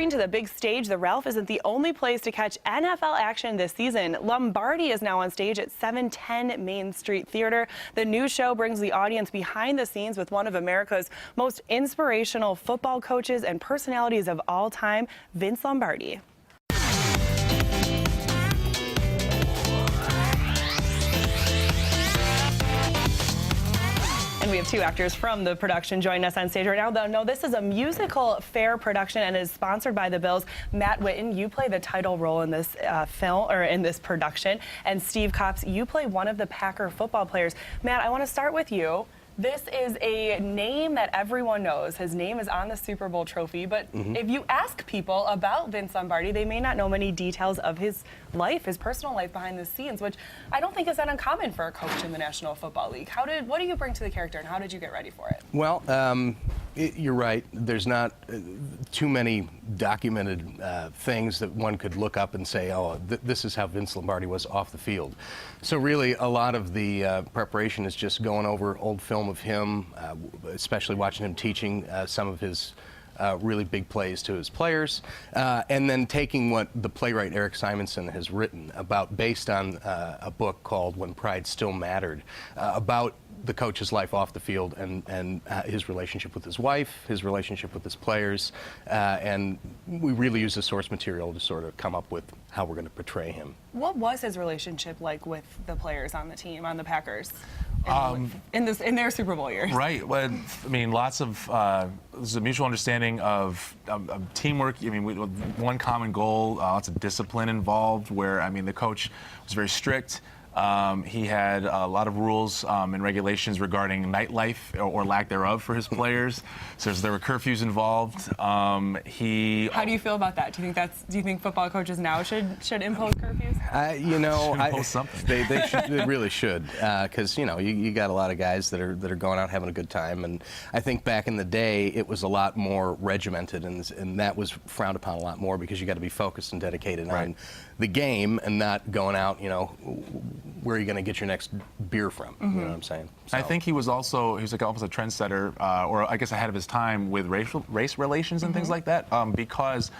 To the big stage, the Ralph isn't the only place to catch NFL action this season. Lombardi is now on stage at 710 Main Street Theater. The new show brings the audience behind the scenes with one of America's most inspirational football coaches and personalities of all time, Vince Lombardi. And we have two actors from the production joining us on stage right now. Though, no, this is a musical fair production and is sponsored by the Bills. Matt Witten, you play the title role in this film, or in this production. And Steve Copps, you play one of the Packer football players. Matt, I want to start with you. This is a name that everyone knows. His name is on the Super Bowl trophy, but if you ask people about Vince Lombardi, they may not know many details of his life, his personal life behind the scenes, which I don't think is that uncommon for a coach in the National Football League. What do you bring to the character, and how did you get ready for it? Well, you're right. There's not too many documented things that one could look up and say, oh, this is how Vince Lombardi was off the field. So really, a lot of the preparation is just going over old film of him, especially watching him teaching some of his really big plays to his players, and then taking what the playwright Eric Simonson has written about, based on a book called When Pride Still Mattered, about the coach's life off the field and his relationship with his wife, his relationship with his players, and we really use the source material to sort of come up with how we're going to portray him. What was his relationship like with the players on the team, on the Packers, in their Super Bowl years? Right. Well, I mean, lots of there's a mutual understanding of teamwork. I mean, one common goal, lots of discipline involved. Where, I mean, the coach was very strict. He had a lot of rules and regulations regarding nightlife or lack thereof for his players. So there were curfews involved. How do you feel about that? Do you think football coaches now should impose curfews? You know, impose something. They really should, because you got a lot of guys that are going out having a good time, and I think back in the day it was a lot more regimented, and that was frowned upon a lot more because you got to be focused and dedicated on the game and not going out, where are you going to get your next beer from? You know what I'm saying? So. I think he was almost a trendsetter, or I guess ahead of his time with race relations and things like that, because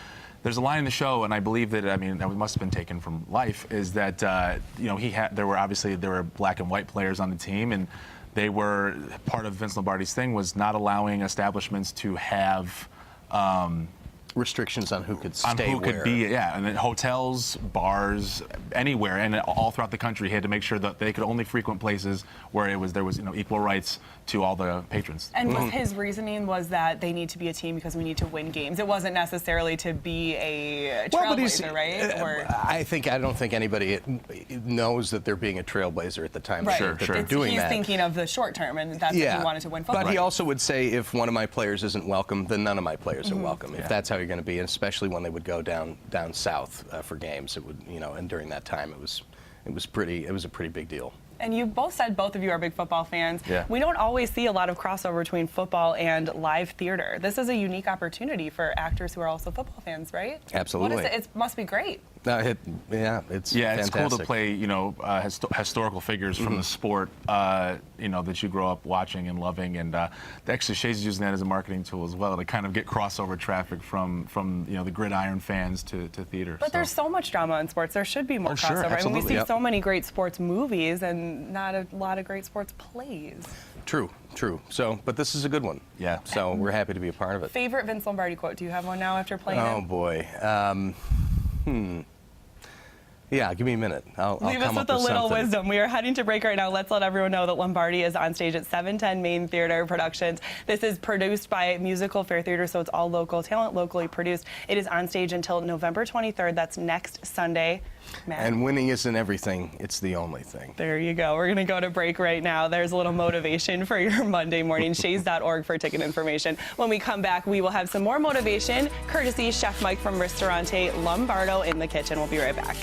there's a line in the show, and I believe that, I mean, that must have been taken from life, is that there were black and white players on the team, and they were part of Vince Lombardi's thing was not allowing establishments to have restrictions on who could stay could be, and then hotels, bars, anywhere, and all throughout the country, he had to make sure that they could only frequent places where there was equal rights to all the patrons. And was his reasoning was that they need to be a team because we need to win games. It wasn't necessarily to be a trailblazer, right? I don't think anybody knows that they're being a trailblazer at the time that they're doing that. He's thinking of the short term, and that's what he wanted to win football. But he also would say, if one of my players isn't welcome, then none of my players are welcome. If that's how you're going to be, and especially when they would go down south for games, it would, and during that time it was a pretty big deal. And you both of you are big football fans. Yeah. We don't always see a lot of crossover between football and live theater. This is a unique opportunity for actors who are also football fans, right? Absolutely. What is it? It must be great. It's fantastic. It's cool to play, historical figures from the sport, that you grow up watching and loving, and actually Shay's using that as a marketing tool as well to kind of get crossover traffic from the gridiron fans to theater. But there's so much drama in sports. There should be more crossover. Sure, absolutely. And we see so many great sports movies and not a lot of great sports plays. True. So, but this is a good one. Yeah. So we're happy to be a part of it. Favorite Vince Lombardi quote? Do you have one now after playing it? Oh boy. Yeah, give me a minute. I'll Leave come us up with a with little something. wisdom. We are heading to break right now. Let's let everyone know that Lombardi is on stage at 710 Main Theater Productions. This is produced by Musical Fair Theater, so it's all local talent, locally produced. It is on stage until November 23rd. That's next Sunday. Matt. And winning isn't everything. It's the only thing. There you go. We're going to go to break right now. There's a little motivation for your Monday morning. Shays.org for ticket information. When we come back, we will have some more motivation, courtesy Chef Mike from Ristorante Lombardo in the kitchen. We'll be right back.